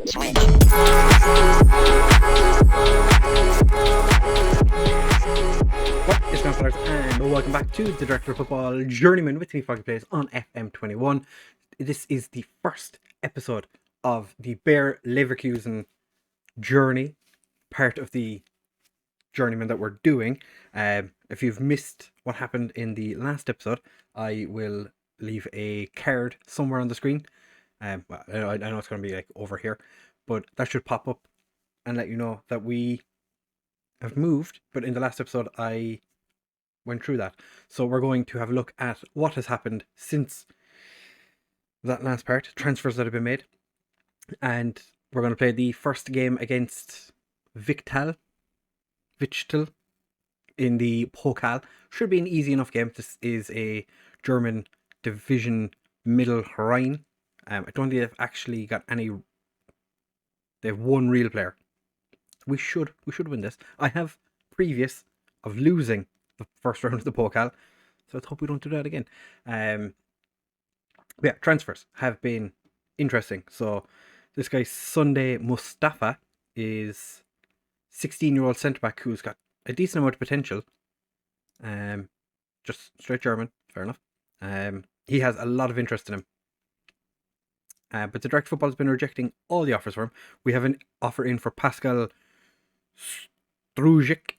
Switch. What is going on, fellas, and welcome back to the Director of Football Journeyman with me, FoggyPlays, on FM21. This is the first episode of the Bayer Leverkusen journey, part of the Journeyman that we're doing. If you've missed what happened in the last episode, I will leave a card somewhere on the screen. Well, I know it's going to be like over here, but that should pop up and let you know that we have moved. But in the last episode, I went through that. So we're going to have a look at what has happened since that last part, transfers that have been made. And we're going to play the first game against Vichtal in the Pokal. Should be an easy enough game. This is a German division middle Rhine. I don't think they've actually got any. They have one real player. We should win this. I have previous of losing the first round of the Pokal, so let's hope we don't do that again. Yeah, transfers have been interesting. So this guy Sunday Mustafa is 16-year-old centre back who's got a decent amount of potential. Just straight German, fair enough. He has a lot of interest in him. But the Direct Football has been rejecting all the offers for him. We have an offer in for Pascal Strujic,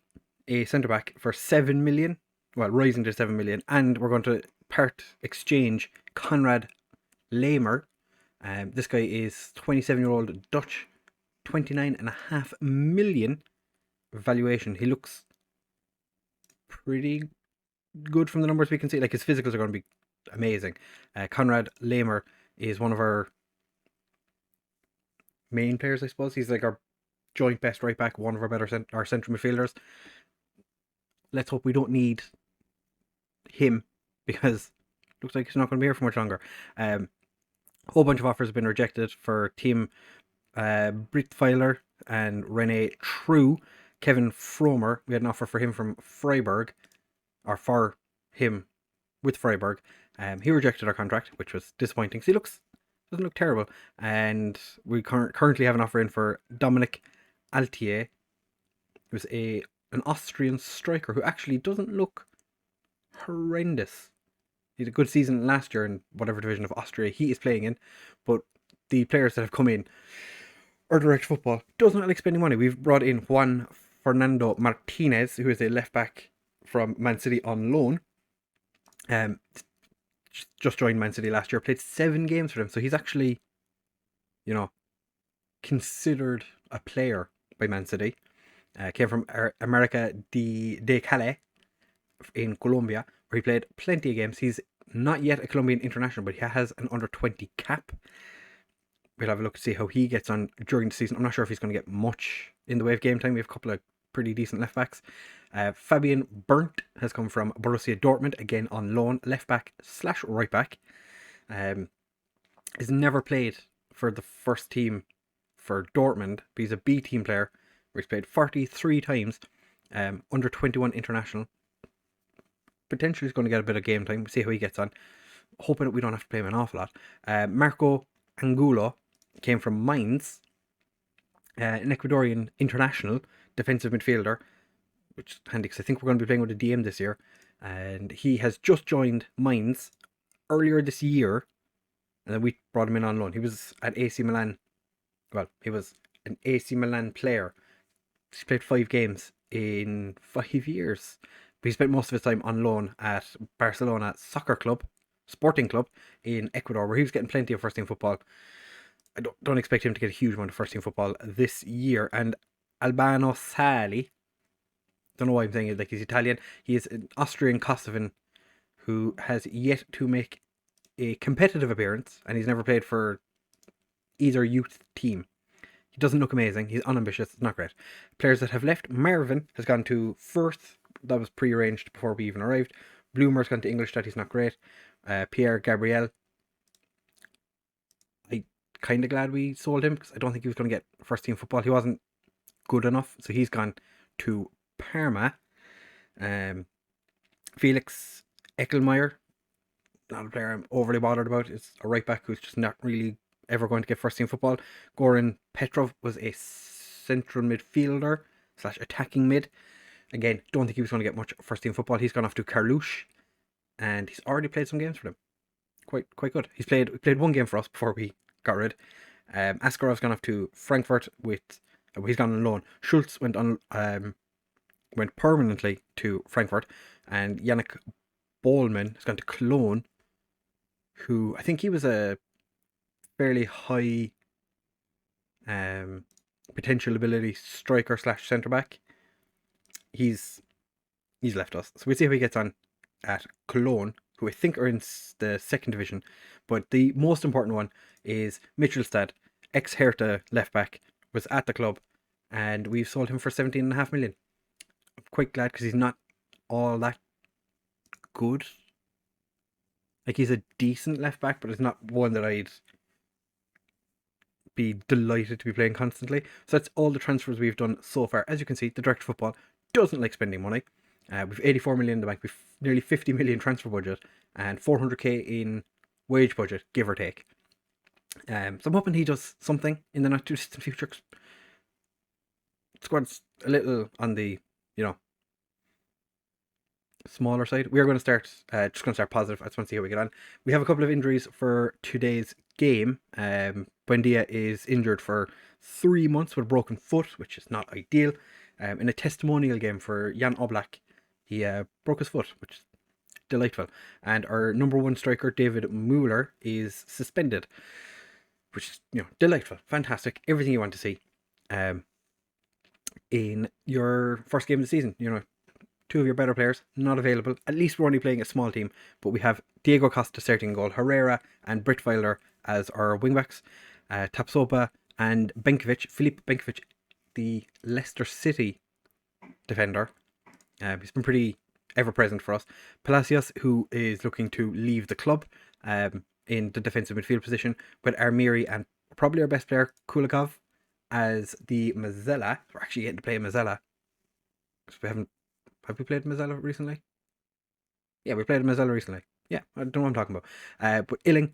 a centre-back, for 7 million. Well, rising to 7 million. And we're going to part exchange Konrad Lamer. This guy is 27-year-old Dutch, 29.5 million valuation. He looks pretty good from the numbers we can see. Like, his physicals are going to be amazing. Konrad Lamer is one of our main players, I suppose. He's like our joint best right back, one of our better our central midfielders. Let's hope we don't need him, because it looks like he's not going to be here for much longer. A whole bunch of offers have been rejected for Tim Brittweiler and Rene True. Kevin Fromer, we had an offer for him from Freiburg, or for him with Freiburg. He rejected our contract, which was disappointing. So he doesn't look terrible. And we currently have an offer in for Dominic Altier, who's an Austrian striker who actually doesn't look horrendous. He had a good season last year in whatever division of Austria he is playing in, but the players that have come in are Direct Football does not like spending money. We've brought in Juan Fernando Martinez, who is a left back from Man City on loan. Just joined Man City last year, played 7 games for them, so he's actually, considered a player by Man City. Came from America de Cali in Colombia, where he played plenty of games. He's not yet a Colombian international, but he has an under-20 cap. We'll have a look to see how he gets on during the season. I'm not sure if he's going to get much in the way of game time. We have a couple of pretty decent left backs. Fabian Burnt has come from Borussia Dortmund, again on loan, left back / right back. He's never played for the first team for Dortmund, but he's a B team player where he's played 43 times, under 21 international. Potentially he's going to get a bit of game time. We'll see how he gets on. Hoping that we don't have to play him an awful lot. Marco Angulo came from Mainz, an Ecuadorian international defensive midfielder, which is handy because I think we're going to be playing with a DM this year. And he has just joined Mainz earlier this year, and then we brought him in on loan. He was at AC Milan. Well, he was an AC Milan player. He's played 5 games in 5 years. But he spent most of his time on loan at Barcelona Sporting Club in Ecuador, where he was getting plenty of first team football. I don't expect him to get a huge amount of first team football this year. And Albano Sali, don't know why I'm saying it like he's Italian. He is an Austrian Kosovan who has yet to make a competitive appearance, and he's never played for either youth team. He doesn't look amazing. He's unambitious. It's not great. Players that have left: Marvin has gone to Firth. That was pre-arranged before we even arrived. Bloomer's gone to Ingolstadt. He's not great. Pierre Gabriel, I kind of glad we sold him, because I don't think he was going to get first team football. He wasn't good enough, so he's gone to Parma. Felix Eckelmeyer, not a player I'm overly bothered about. It's a right back who's just not really ever going to get first team football. Goran Petrov was a central midfielder / attacking mid. Again, don't think he was going to get much first team football. He's gone off to Carluche, and he's already played some games for them. Quite good. He played one game for us before we got rid. Askarov's gone off to Frankfurt with. He's gone on loan. Schultz went permanently to Frankfurt, and Yannick Bollman has gone to Cologne, who I think he was a fairly high potential ability striker / centre back. He's left us, so we'll see how he gets on at Cologne, who I think are in the second division. But the most important one is Mitchelstad, ex-Hertha left back, was at the club, and we've sold him for 17.5 million. I'm quite glad, because he's not all that good. Like, he's a decent left back, but it's not one that I'd be delighted to be playing constantly. So that's all the transfers we've done so far. As you can see, the Director of Football doesn't like spending money. We've 84 million in the bank, we've nearly 50 million transfer budget, and 400k in wage budget, give or take. So I'm hoping he does something in the not too distant future. Squad's a little on the, smaller side. We are going to start, positive. I just want to see how we get on. We have a couple of injuries for today's game. Buendia is injured for 3 months with a broken foot, which is not ideal. In a testimonial game for Jan Oblak, he broke his foot, which is delightful. And our number one striker, David Mueller, is suspended, which is, delightful, fantastic, everything you want to see. In your first game of the season, two of your better players not available. At least we're only playing a small team, but we have Diego Costa starting in goal, Herrera and Brittweiler as our wingbacks, Tapsoba and Filip Benkovic, the Leicester City defender. He's been pretty ever-present for us. Palacios, who is looking to leave the club in the defensive midfield position, with Armiri and probably our best player, Kulikov, as the Mazzella. We're actually getting to play Mazzella, because have we played Mazzella recently? Yeah, we played Mazzella recently. Yeah, I don't know what I'm talking about. But Illing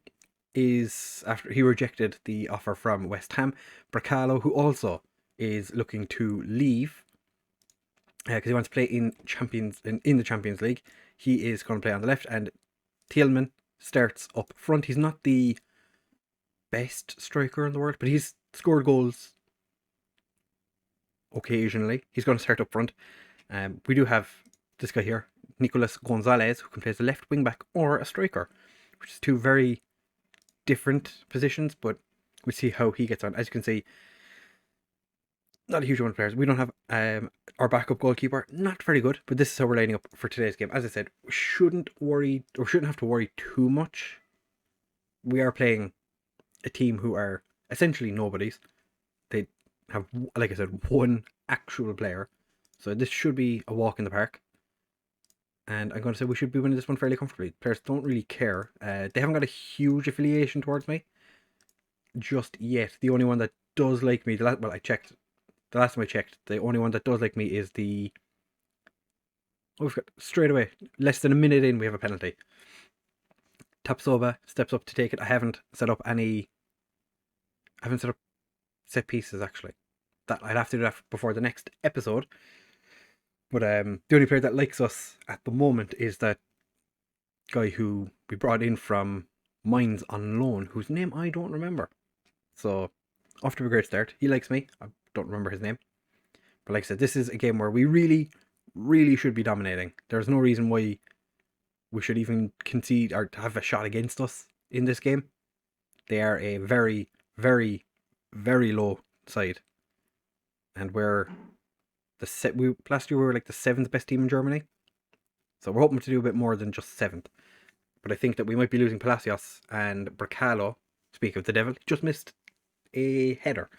is, after he rejected the offer from West Ham. Bracalo, who also is looking to leave, because he wants to play in the Champions League. He is going to play on the left, and Thielmann starts up front. He's not the best striker in the world, but he's scored goals occasionally. He's going to start up front. We do have this guy here, Nicolas Gonzalez, who can play as a left wing back or a striker, which is two very different positions, but we see how he gets on. As you can see, not a huge amount of players. We don't have our backup goalkeeper, not very good, but this is how we're lining up for today's game. As I said, we shouldn't have to worry too much. We are playing a team who are essentially nobodies. They have, like I said, one actual player. So this should be a walk in the park. And I'm going to say we should be winning this one fairly comfortably. Players don't really care. They haven't got a huge affiliation towards me just yet. The only one that does like me, the last time I checked, the only one that does like me is the... we've got straight away, less than a minute in, we have a penalty. Tapsoba steps up to take it. I haven't set up set pieces, actually. I'd have to do that before the next episode. But the only player that likes us at the moment is that guy who we brought in from Mines on loan, whose name I don't remember. So, off to a great start. He likes me. I don't remember his name. But like I said, this is a game where we really, really should be dominating. There's no reason why we should even concede or have a shot against us in this game. They are a very, very, very low side. And last year we were like the 7th best team in Germany. So we're hoping to do a bit more than just 7th. But I think that we might be losing Palacios and Bracalo. Speak of the devil, just missed a header.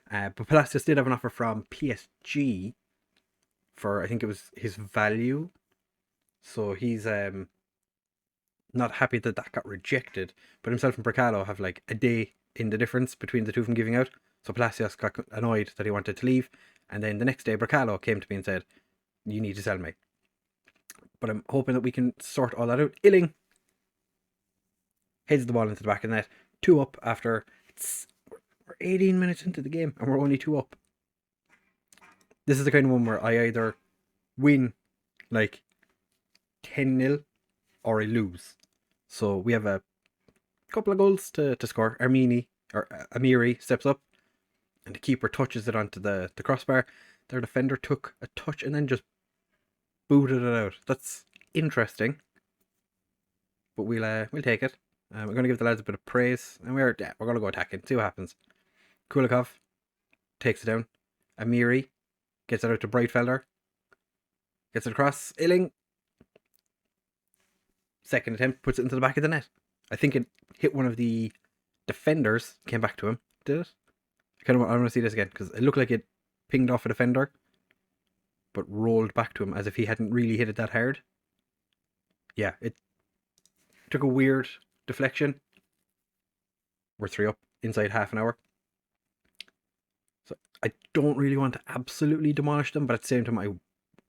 But Palacios did have an offer from PSG for, I think it was his value. So he's not happy that got rejected. But himself and Bracalo have like a day in the difference between the two of them giving out. So Palacios got annoyed that he wanted to leave. And then the next day, Bracalo came to me and said, you need to sell me. But I'm hoping that we can sort all that out. Illing heads the ball into the back of the net. 2 up after We're 18 minutes into the game and we're only 2 up. This is the kind of one where I either win like 10-0 or I lose. So we have a couple of goals to score. Amiri steps up and the keeper touches it onto the crossbar. Their defender took a touch and then just booted it out. That's interesting. But we'll take it. We're going to give the lads a bit of praise. And we're going to go attacking. See what happens. Kulikov takes it down. Amiri gets it out to Breitfelder. Gets it across. Illing. Second attempt. Puts it into the back of the net. I think it hit one of the defenders. Came back to him. Did it? I want to see this again. Because it looked like it pinged off a defender. But rolled back to him as if he hadn't really hit it that hard. Yeah, it took a weird deflection. We're 3 up inside half an hour. So I don't really want to absolutely demolish them, but at the same time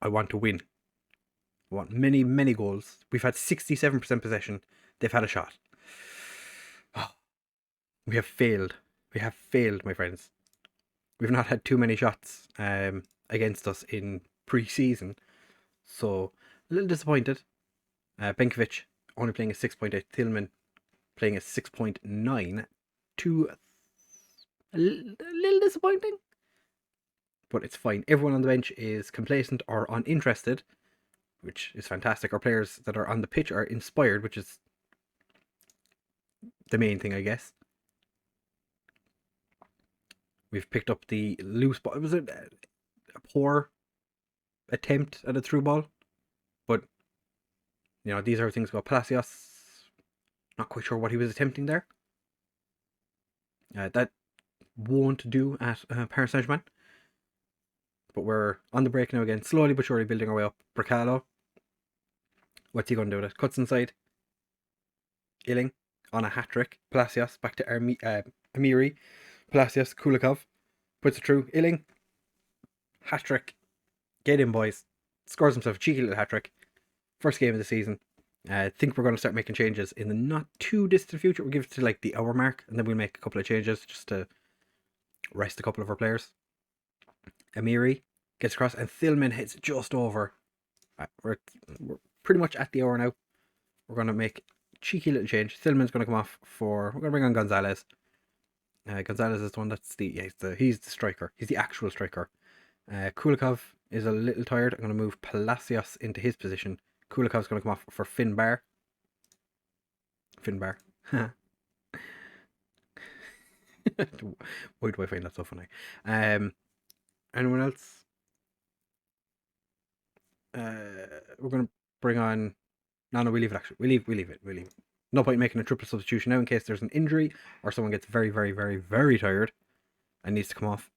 I want to win. I want many, many goals. We've had 67% possession. They've had a shot. Oh, we have failed. We have failed, my friends. We've not had too many shots against us in pre-season. So a little disappointed. Benkovic only playing a 6.8. Tillman playing a 6.9. A little disappointing. But it's fine. Everyone on the bench is complacent or uninterested, which is fantastic. Our players that are on the pitch are inspired, which is the main thing, I guess. We've picked up the loose ball. Was it a poor attempt at a through ball? But, you know, these are things about Palacios. Not quite sure what he was attempting there. That won't do at Paris Saint-Germain. But we're on the break now again, slowly but surely building our way up. Bracalo. What's he going to do with it? Cuts inside. Illing on a hat-trick. Palacios back to Amiri. Palacios, Kulikov. Puts it through. Illing. Hat-trick. Get in, boys. Scores himself a cheeky little hat-trick. First game of the season. I think we're going to start making changes in the not too distant future. We'll give it to like the hour mark and then we'll make a couple of changes just to rest a couple of our players. Amiri gets across and Tillman hits just over. We're pretty much at the hour now. We're going to make a cheeky little change. Tillman's going to come off for... We're going to bring on Gonzalez. Gonzalez is the one that's he's the striker. He's the actual striker. Kulikov is a little tired. I'm going to move Palacios into his position. Kulikov's going to come off for Finbar. Finbar. Why do I find that so funny? Anyone else? We're going to bring on... No, we leave it actually. We leave it. No point making a triple substitution now in case there's an injury or someone gets very, very, very, very tired and needs to come off.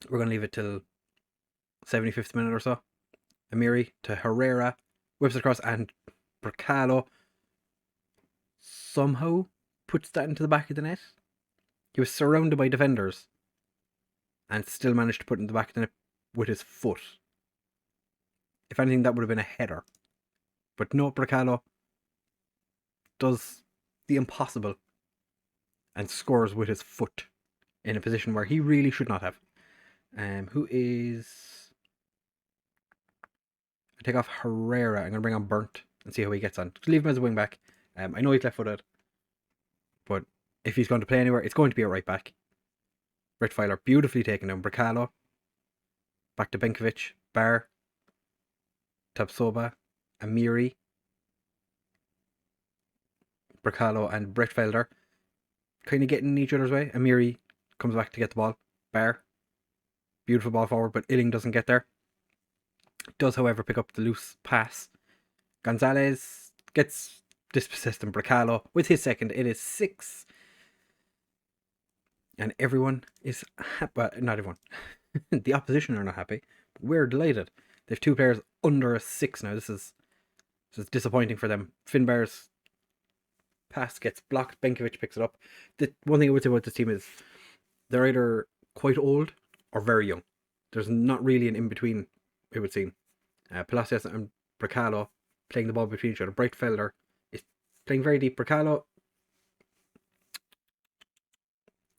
We're going to leave it till 75th minute or so. Amiri to Herrera, whips it across, and Bracalo somehow puts that into the back of the net. He was surrounded by defenders and still managed to put it in the back of the net with his foot. If anything, that would have been a header. But no, Bracalo does the impossible and scores with his foot in a position where he really should not have. Who is... I take off Herrera. I'm going to bring on Burnt and see how he gets on. Just leave him as a wing back. I know he's left footed, but if he's going to play anywhere, it's going to be a right back. Breitfelder beautifully taken down. Bracalo. Back to Benkovic. Bar. Tapsoba. Amiri. Bracalo and Breitfelder kind of getting in each other's way. Amiri comes back to get the ball. Bar. Beautiful ball forward, but Illing doesn't get there. Does, however, pick up the loose pass. Gonzalez gets dispossessed in Bracalo with his second. It is 6. And everyone is happy. Well, not everyone. The opposition are not happy. But we're delighted. They have 2 players under a 6 now. This is disappointing for them. Finbar's pass gets blocked. Benkovic picks it up. The one thing I would say about this team is they're either quite old or very young. There's not really an in-between, it would seem. Palacios and Bracalo playing the ball between each other. Breitfelder is playing very deep. Bracalo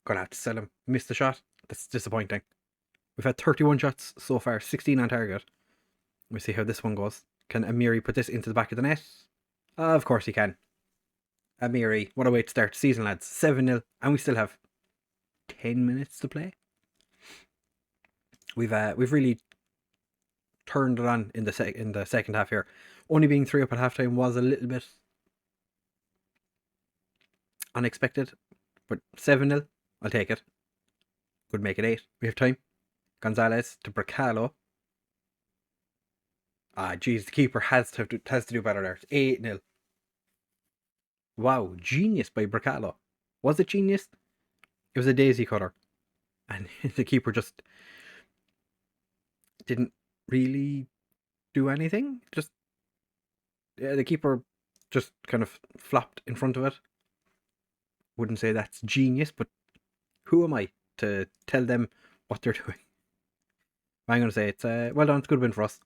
Gonna have to sell him. Missed the shot. That's disappointing. We've had 31 shots so far, 16 on target. Let me see how this one goes. Can Amiri put this into the back of the net? Of course he can. Amiri, what a way to start the season, lads. 7-0, and we still have 10 minutes to play. We've really turned it on in the second half here. Only being 3 up at halftime was a little bit unexpected, but 7-0, I'll take it. Could make it 8. We have time. Gonzalez to Bracalo. Geez, the keeper has to do better there. It's 8-0. Wow, genius by Bracalo. Was it genius? It was a daisy cutter. And the keeper just didn't really do anything. The keeper just kind of flopped in front of it. Wouldn't say that's genius, but who am I to tell them what they're doing? I'm going to say it's well done. It's a good win for us.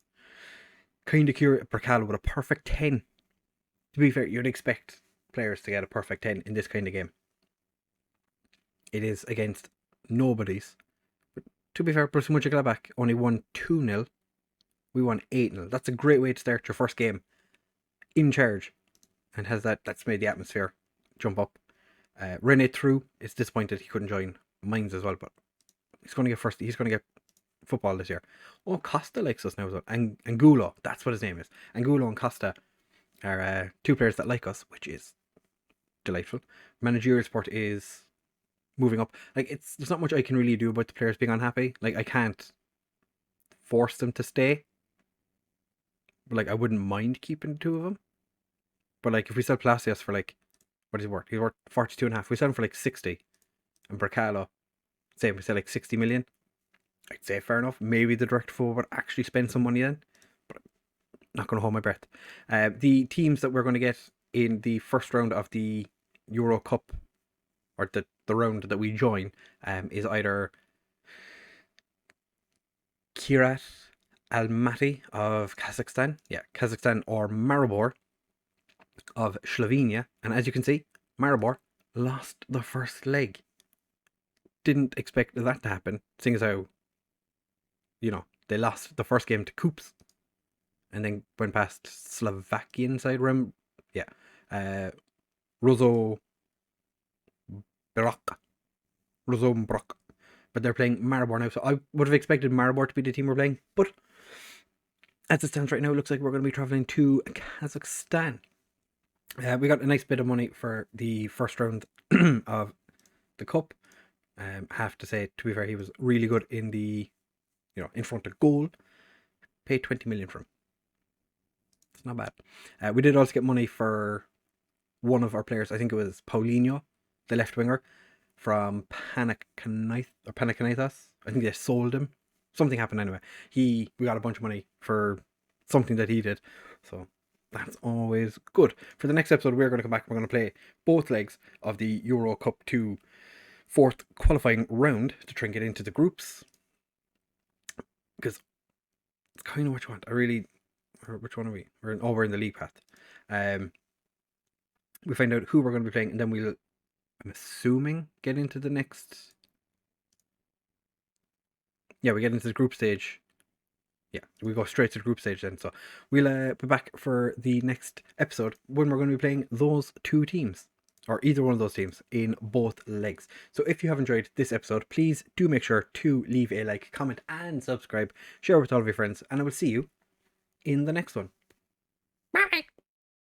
Kind of curious, Bracalo with a perfect 10. To be fair, you'd expect players to get a perfect 10 in this kind of game. It is against nobody's. But to be fair, Borussia Mönchengladbach only won 2-0. We won 8-0. That's a great way to start your first game in charge. And that's made the atmosphere jump up. Rene True is disappointed he couldn't join Mines as well, but he's going to get football this year. Oh, Costa likes us now as well. Angulo, that's what his name is. Angulo and Costa are 2 players that like us, which is delightful. Managerial support is moving up. Like, there's not much I can really do about the players being unhappy. Like, I can't force them to stay. But, like, I wouldn't mind keeping 2 of them. But, like, if we sell Palacios for, like, what is he worth? He's worth 42.5. We sell him for, like, 60. And Bracalo, say we sell, like, 60 million. I'd say fair enough. Maybe the director football would actually spend some money then. But I'm not going to hold my breath. The teams that we're going to get in the first round of the Euro Cup, or the round that we join, is either Kirat Almaty of Kazakhstan, or Maribor of Slovenia. And as you can see, Maribor lost the first leg. Didn't expect that to happen, seeing as how, they lost the first game to Coops, and then went past Slovakian side Rozo Brok. But they're playing Maribor now, so I would have expected Maribor to be the team we're playing, but as it stands right now, it looks like we're going to be travelling to Kazakhstan. We got a nice bit of money for the first round of the cup. Have to say, to be fair, he was really good in the, in front of goal. Paid 20 million for him. It's not bad. We did also get money for one of our players. I think it was Paulinho, the left winger from Panathinaikos. I think they sold him. Something happened anyway. We got a bunch of money for something that he did. So that's always good. For the next episode, we're going to come back. We're going to play both legs of the Euro Cup 2 fourth qualifying round to try and get into the groups. Because it's kind of what you want. Which one are we? We're in the league path. We find out who we're going to be playing, and then we'll, I'm assuming, get into the next. Yeah, we get into the group stage. Yeah, we go straight to the group stage then. So we'll be back for the next episode when we're going to be playing those 2 teams, or either one of those teams, in both legs. So if you have enjoyed this episode, please do make sure to leave a like, comment, and subscribe. Share with all of your friends, and I will see you in the next one.